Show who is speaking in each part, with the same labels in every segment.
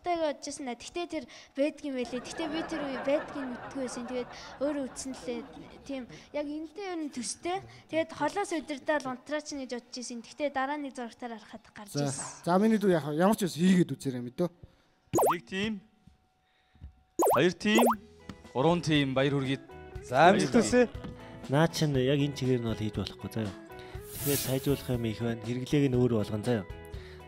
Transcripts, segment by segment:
Speaker 1: сонирхолтойгоо бодчихсон да. Тэгтээ тэр байдгийн байлээ. Тэгтээ би тэр үе байдгийг мэдгүй байсан. Тэгээд өөрөө үтсэн лээ. Тийм яг энэтэй ер нь төстэй. Тэгээд холоос удирдаад унтраач гэж бодож ирсэн. Тэгтээ дараа нэг зурагтаар харахад гарч ирсэн.
Speaker 2: За миний дүү яах вэ? Ямар ч бас хийгээд үзээрэй мэдөө.
Speaker 3: Нэг тим, хоёр тим, гурван тим баяр хүргэе.
Speaker 4: За амжилт хүсье.
Speaker 5: Наа чинь яг энэ чигээр нь бол хийж болохгүй заяа. Тэгэхээр сайжруулах юм их байна. Хэрэглээг нь өөрөө болгон заяа.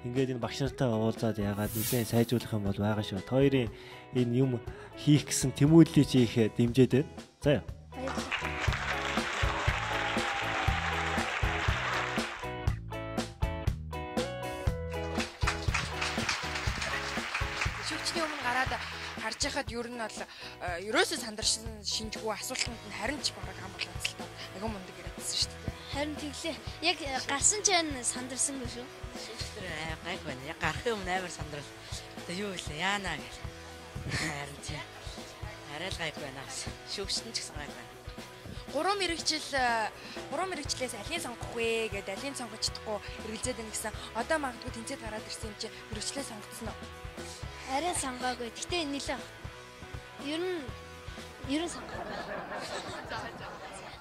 Speaker 5: Ингээд энэ багш нартай уулзаад яагаад нэгэн сайжруулах юм бол байгаа шүү. Хоёрын энэ юм хийх гэсэн тэмүүллийг чи их дэмжээд байна. Заяа.
Speaker 6: Шүвчний өмнө гараад харж байхад ер нь бол ерөөсөө сандарсан шинжгүй асуултанд нь харин ч бараг хамгаалсан л тоо. Аган мундаг яриадсан шүү дээ.
Speaker 1: Харин тэглээ. Яг гарсан ч сандарсангүй шүү.
Speaker 7: Гайг байна. Яг гарахын өмнө амар сандрал. Тэгээ юу вэ? Яана гэл. Харин тий. Арай л гайг байна. Шүүгчтэн ч гэсэн гайг байна.
Speaker 6: Гурван мэрэгчлээс алийг сонгох вэ гэдэг алийг сонгож чадахгүй эргэлзээд байна гэсэн. Одоо магадгүй тэнцээд гараад ирсэн юм чи мэрэгчлээ сонгоцсон уу?
Speaker 1: Арай сонгоогүй. Гэтэ нэлээ. Ер нь сонгоогүй.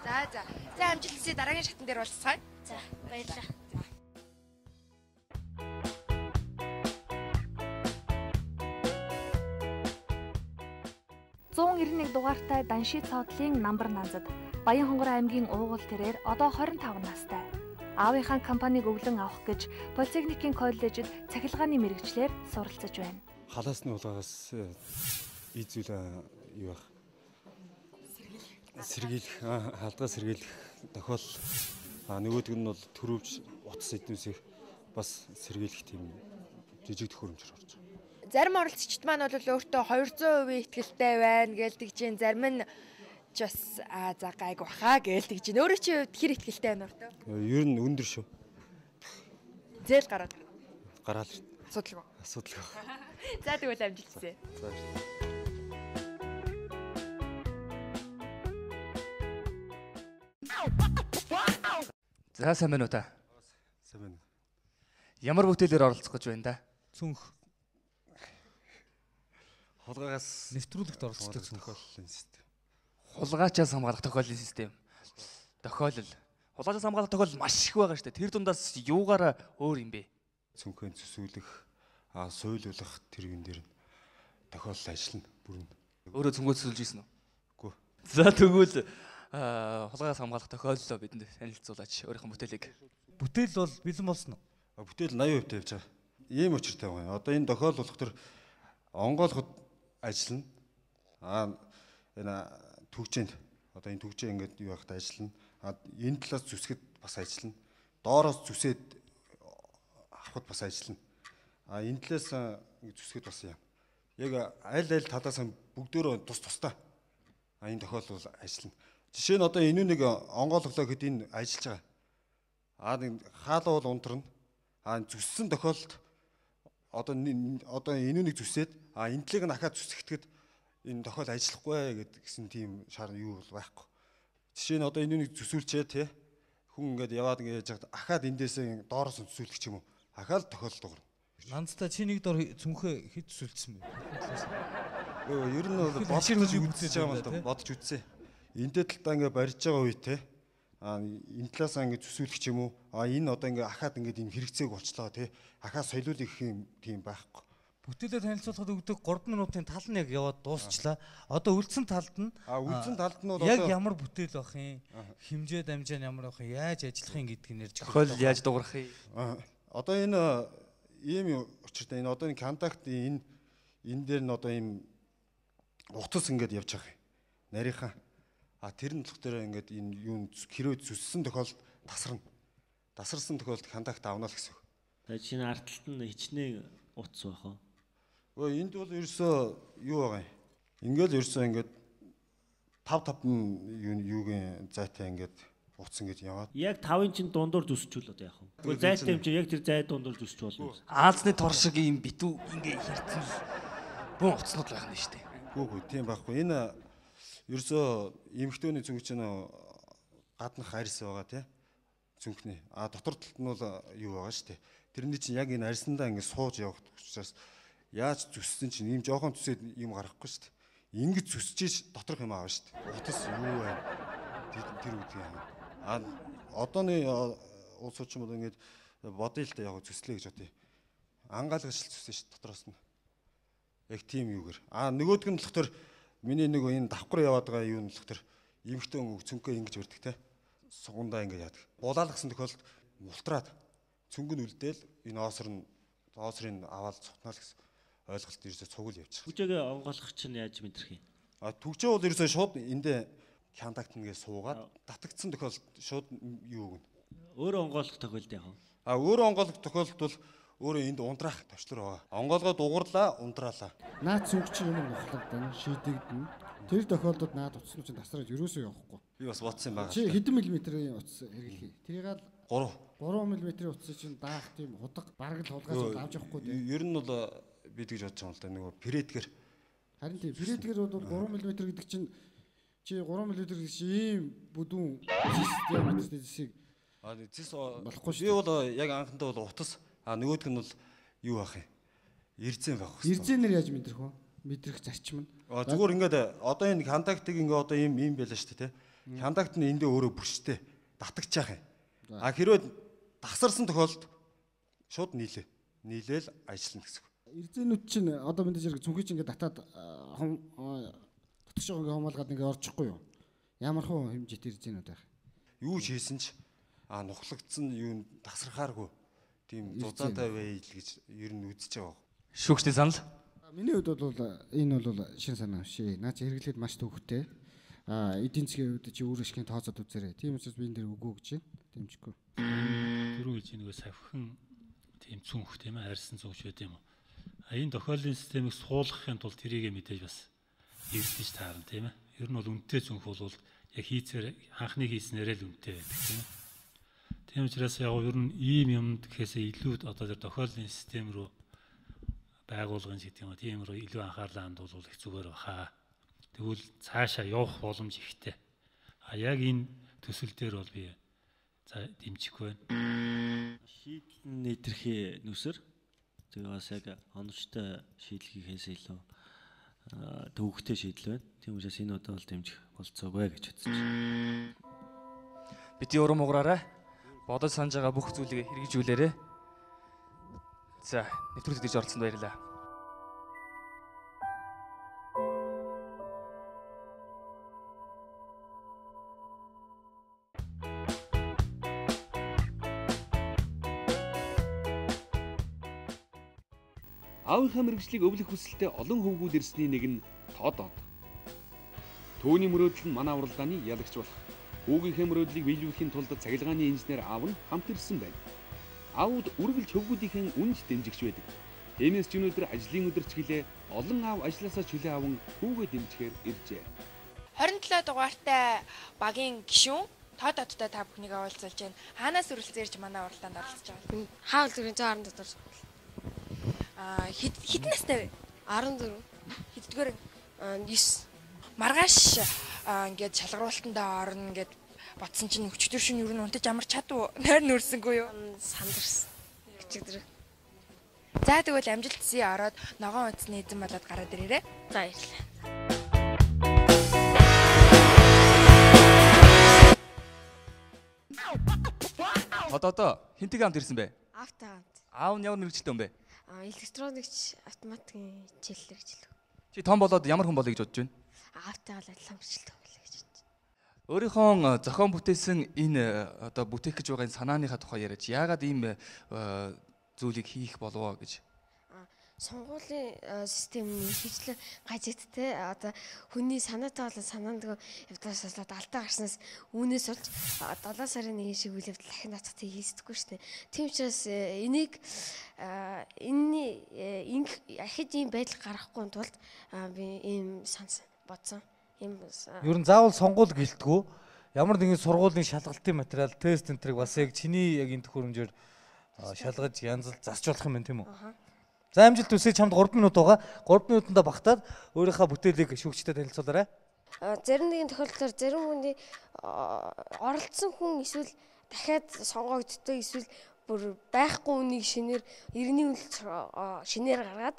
Speaker 6: За амжилт хүсье. Дараагийн шатн дээр уулзцгаая.
Speaker 1: За баярлалаа.
Speaker 8: 191 дугаартай Данши цоотлын намбар нанзад Баянхонгор аймгийн уугуул тэрээр одоо 25 настай. Аавынхаа компанийг өвлөн авах гэж Политехникийн коллежид цахилгааны мэрэгчлэр суралцж байна.
Speaker 4: Халаасны улгаас ийзүүл юу байх? Сэргийлэх, халдгаа сэргийлэх тохиол нөгөөдөг нь бол төрөвч утас эднүсийг бас сэргийлэх тийм жижиг төхөөрөмжөөр орж байгаа.
Speaker 6: Зарим оролцогчд маань бол өөртөө 200% ихтгэлтэй байна гэлдэг чинь зарим нь ч бас за гайг баха гэлдэг чинь өөрөө чи хувьд хэр ихтгэлтэй байна уу?
Speaker 4: Ер нь өндөр шүү.
Speaker 6: Зээл гараад.
Speaker 4: Гараал.
Speaker 6: Асуудалгүй.
Speaker 4: Асуудалгүй.
Speaker 6: За тэгвэл амжилт хүсье.
Speaker 3: За сайн байна уу та?
Speaker 4: Сайн байна.
Speaker 3: Ямар бүтээлээр оролцох гэж байна да?
Speaker 4: Цүнх. Хулгайгаас
Speaker 9: нэвтрүүлэгт оролцдог цүнхөөллийн
Speaker 3: систем. Хулгайчаас хамгаалах тохиолын систем. Тохиолол. Хулгайчаас хамгаалах тохиолол маш их байгаа шүү дээ. Тэр дундаас юугаараа өөр юм бэ?
Speaker 4: Цүнхээ зүсүүлэх, суйлуулах тэр юм дээр тохиолол ажиллана бүрэн.
Speaker 3: Өөрөө цүнхөө зүсүүлж ийсэн үү?
Speaker 4: Үгүй.
Speaker 3: За тэгвэл хулгайгаас хамгаалах тохиоллоо бидэнд танилцуулаач өөрийнхөө бүтээлийг.
Speaker 9: Бүтээл бол бэлэн болсон уу?
Speaker 4: Бүтээл 80% тавьж байгаа. Ийм учиртай байна. Одоо энэ тохиол болох төр онгойлоход ажиллана. Энэ төгжээнд одоо энэ төгжээ ингээд юу байхад ажиллана. Энэ талаас зүсгэд бас ажиллана. Доороос зүсээд авахд бас ажиллана. Энэ талаас зүсгэд бас юм. Яг аль талаас бүгдөө тусдаа энэ тохиол бол ажиллана. Жишээ нь одоо энэ нэг онгойлголоо гэхэд энэ ажиллаж байгаа. Нэг хаалаа бол унтрна. Зүссэн тохиолдолд одоо энэ нэг зүсээд энэ талыг дахиад зүсгэхэд энэ тохиол ажиллахгүй гэсэн тийм шаар юу бол байхгүй. Жишээ нь одоо энэ нэг зүсүүлчээ тий хүн ингээд яваад ингээд яаж ахаад эндээсээ доороос нь зүсүүлэх ч юм уу. Ахаад тохиол дуурна.
Speaker 9: Нандста чи нэг дор цүнхээ хэд зүсүүлсэн бэ?
Speaker 4: Ер нь бол бодож үзэж байгаа юм л да. Бодож үзье. Эндээ талдаа ингээд барьж байгаа үе тий энэ талаас ингээд зүсүүлэх ч юм уу. Энэ одоо ингээд ахаад ингээд энэ хэрэгцээг болчлоо тий. Ахаад соёлуулах юм тийм байхгүй.
Speaker 9: Бүтээлээ танилцуулахад өгдөг 3 минутын тал нь яг яваад дуусчлаа. Одоо үлдсэн талд нь
Speaker 4: үлдсэн талд нь бол
Speaker 9: яг ямар бүтээл байх юм? Хэмжээ дамжаа нь ямар байх юм? Яаж ажиллах юм гэдгийг нэрж
Speaker 3: тохиол яаж дуурах юм?
Speaker 4: Одоо энэ ийм учиртай энэ одоо энэ контакт энэ дээр нь одоо ийм утас ингээд явж байгаа юм. Нарийнхан тэр нь болохоор ингээд энэ юу хэрвээ зүссэн тохиолдолд тасарна. Тасарсан тохиолдолд контакт авна л гэсэн.
Speaker 5: За чинь ард талд нь хичнээн утас байх уу?
Speaker 4: Энд бол ерөөсөө юу байгаа юм. Ингээл ерөөсөө ингээд 5 юугийн зайтай ингээд утас ингээд яваад.
Speaker 5: Яг 5-ын чинь дундуур зүсчүүл одоо яах вэ? Тэгвэл зайтай юм чи яг тэр зай дундуур зүсч болно.
Speaker 3: Аазны тор шиг ийм битүү ингээ хэрцэн бүүн утаснууд байх нь шүү дээ.
Speaker 4: Үгүй тийм байхгүй. Энэ ерөөсөө эмхтөний цүнх чинь гаднах арьс байгаа тий. Цүнхний. Дотор талд нь бол юу байгаа шүү дээ. Тэрний чинь яг энэ арьсандаа ингэ сууж явах учраас Яаж зүссэн чинь ийм жоохон зүсээд юм гарахгүй шүү дээ. Ингэж зүсчиж доторх юм аав шүү дээ. Утас юу вэ? Тэр үгүй юм. Одооны улс орчин бол ингэж бодъё л дээ яг зүслээ гэж бодъё. Ангaalгаж зүсэн шүү дотроос нь. Яг тийм юугэр. Нөгөөдг нь болохоор миний нэг энэ давхар яваад байгаа юу нь болохоор эмхтэн цөнгөө ингэж өрдөг те. Сугандаа ингэ яадаг. Булаалгасан тохиолдолд мултраад цөнгө нь үлдээл энэ оосрын аваад цутнаал гэсэн ойлголт ерөөсөө цугул явчих.
Speaker 5: Түгжээгээ онгойлгох чинь яаж мэдрэх юм?
Speaker 4: Түгжээ бол ерөөсөө шууд эндээ контактнгээ суугаад татагдсан тохиолдолд шууд юу өгнө.
Speaker 5: Өөрөө онгойлгох тохиолдол яах вэ?
Speaker 4: Өөрөө онгойлгох тохиолдолд бол өөрөө энд унтраах төвчлөр байгаа. Онгойлгоод угарлаа, унтраалаа.
Speaker 2: Наад цүнх чи юм нухлагдана, шийдэгдэн. Тэр тохиолдолд наад утас нь дасраад ерөөсөө явахгүй.
Speaker 4: Би бас бодсон юм байгаа.
Speaker 2: Чи хэдэн миллиметрийн утас хэрэглэе? Тэрийг
Speaker 4: 3
Speaker 2: мм утсыг чинь даах тийм худаг бараг л хулгаас авч явахгүй тийм.
Speaker 4: Ер нь бол бид гэж бодож байгаа юм л да. Нөгөө пиретгэр.
Speaker 2: Харин тийм пиретгэр бол 3 мм гэдэг чинь чи 3 мм гэдэг ийм бүдүүн диаметртэй зэсийг
Speaker 4: зэс болохгүй шүү. Би бол яг анхандаа бол утас нөгөөдг нь бол юу байх юм? Ирзэн байх хэрэгтэй.
Speaker 2: Ирзэнээр яаж мэдрэх вэ? Мэдрэх зарчим нь.
Speaker 4: Зүгээр ингээд одоо энэ контактыг ингээ одоо ийм байлаа шүү дээ, тэ. Контакт нь эндээ өөрөө бүрштэй татагчаах юм. Хэрвээ тасарсан тохиолдолд шууд нийлээл ажиллана гэсэн.
Speaker 2: Ирзэнүүд чинь одоо мэдээж хэрэг цүнхий чинь ингээ татаад татгах ингээ хамгаалгаад ингээ орчихгүй юу? Ямар хөө хэмжээтэй ирзэнүүд байх.
Speaker 4: Юу ч хийсэн ч нухлагдсан юу тасархааргүй тийм зузаатай байл гэж ер нь үзэж байгаа.
Speaker 3: Шүүгчний санал.
Speaker 2: Миний хувьд бол энэ бол шин санаа шээ. Наач хэрэглээд маш төвхтэй. Эдийн засгийн хувьд чи өөрөө шигэн тооцоод үзээрэй. Тийм учраас би энэ дээр үгүй гэж байна. Дэмжихгүй.
Speaker 10: Дөрөв хэлж нөгөө савхин тийм цүнх тийм ээ арьсан цүнх шүү дээ юм уу. Энэ тохиолын системийг суулгахын тулд тэрийг мэдээж бас эрдэж таарна тийм ээ. Ер нь бол үнэтэй цүнх бол яг хийцээр анхны хийснээрээ л үнэтэй байдаг тийм ээ. Тийм учраас яг ер нь ийм юмд гэхээсээ илүү одоо тэр тохиолын систем рүү байгуулгын гэдэг юм уу тийм рүү илүү анхаарлаа хандуулах их зүгээр баха. Тэгвэл цаашаа явах боломж ихтэй. Яг энэ төсөл дээр бол би дэмжих байна.
Speaker 5: Шийдэл нийтрхий нүсэр тэгээ бас яг оновчтой шийдлгийнхээс илүү төвөгтэй шийдэл байна. Тийм учраас энэ удаа бол дэмжих болцоогүй гэж бодсон чинь.
Speaker 3: Бидний урам уграарай. Бодож санаж байгаа бүх зүйлийг хэрэгжүүлээрэй. За, нэвтрүүлэгт ирж оролцсонд баярлалаа.
Speaker 11: Аавынхаа мэргэжлийг өвлөх хүсэлтэд олон хөвгүүд ирсний нэг нь Тодод. Төвний мөрөөдөл нь манай уралдааны ялагч болох. Хүүгийнхээ мөрөөдлийг биелүүлэхийн тулд цахилгааны инженер аав нь хамт ирсэн байна. Аавд үргэлж хөвгүүдийн үнд дэмжигч байдаг. Тиймээс ч өнөөдөр ажлын өдөр чиглэлээ олон аав ажилласаа чөлөө аван хүүгээ дэмжихээр иржээ.
Speaker 6: 27 дугаартай багийн гишүүн Тододтой та бүхнийг уулзалж байна. Хаанаас үргэлж ирж манай уралдаанд оролцож байгаа.
Speaker 12: Хаал зүрийн 114 дор.
Speaker 6: Хэдэн настай вэ?
Speaker 12: 14.
Speaker 6: Хэддгээр 9. Маргааш ингээд шалгаруултандаа орно гэд бодсон чинь өчтөр шин юу н унтаж амарч чадв. Нойр нүрсэнгүй юу?
Speaker 12: Сандарсан. Өчигдөр.
Speaker 6: За тэгвэл амжилт хүсье ороод ногоон утасны эзэн болоод гараад ирээрэй.
Speaker 12: За баярлалаа.
Speaker 3: Одоо хинтэг хамт ирсэн бэ?
Speaker 12: Автаа хамт.
Speaker 3: Аав нь ямар мэргэжилтэй хүн бэ?
Speaker 12: Электроникч автоматикийн хичээлээр ажиллав.
Speaker 3: Чи том болоод ямар хүн болъё гэж бодож байна?
Speaker 12: Автаа бол адилхан мэргэжилтэй болъё гэж бодож байна.
Speaker 3: Өөрийнхөө зохион бүтээсэн энэ одоо бүтээх гэж байгаа энэ санааныхаа тухай яриач. Яагаад ийм зүйлийг хийх болов гэж?
Speaker 12: Сонгуулийн системийн хөгжлөө гажигдтэй одоо хүний санаатай болон санаанд явдлаас болоод алдаа гарснаас үүнээс болж 7 сарын 1 шиг үйл явдал дахин нацгтыг хийсдэггүй шүү дээ. Тийм учраас энийг ахиж ийм байдал гарахгүй тулд би ийм бодсон.
Speaker 9: Ер нь заавал сонгуул гэлтгүү. Ямар нэгэн сургуулийн шалгалтын материал, тест энтрийг бас яг чиний яг энэ төхөөрөмжөөр шалгаж янзлж засч болох юм байна тийм үү? За амжилт хүсье чамд 3 минут байгаа. 3 минутанда багтаад өөрийнхөө бүтээлийг шүүгчтэй танилцуулаарай.
Speaker 12: Зарим нэгэн тохиолдолд зарим хүний оролцсон хүн эсвэл дахиад сонгогддог эсвэл бүр байхгүй үнийг шинээр иргэний үнэлж шинээр гаргаад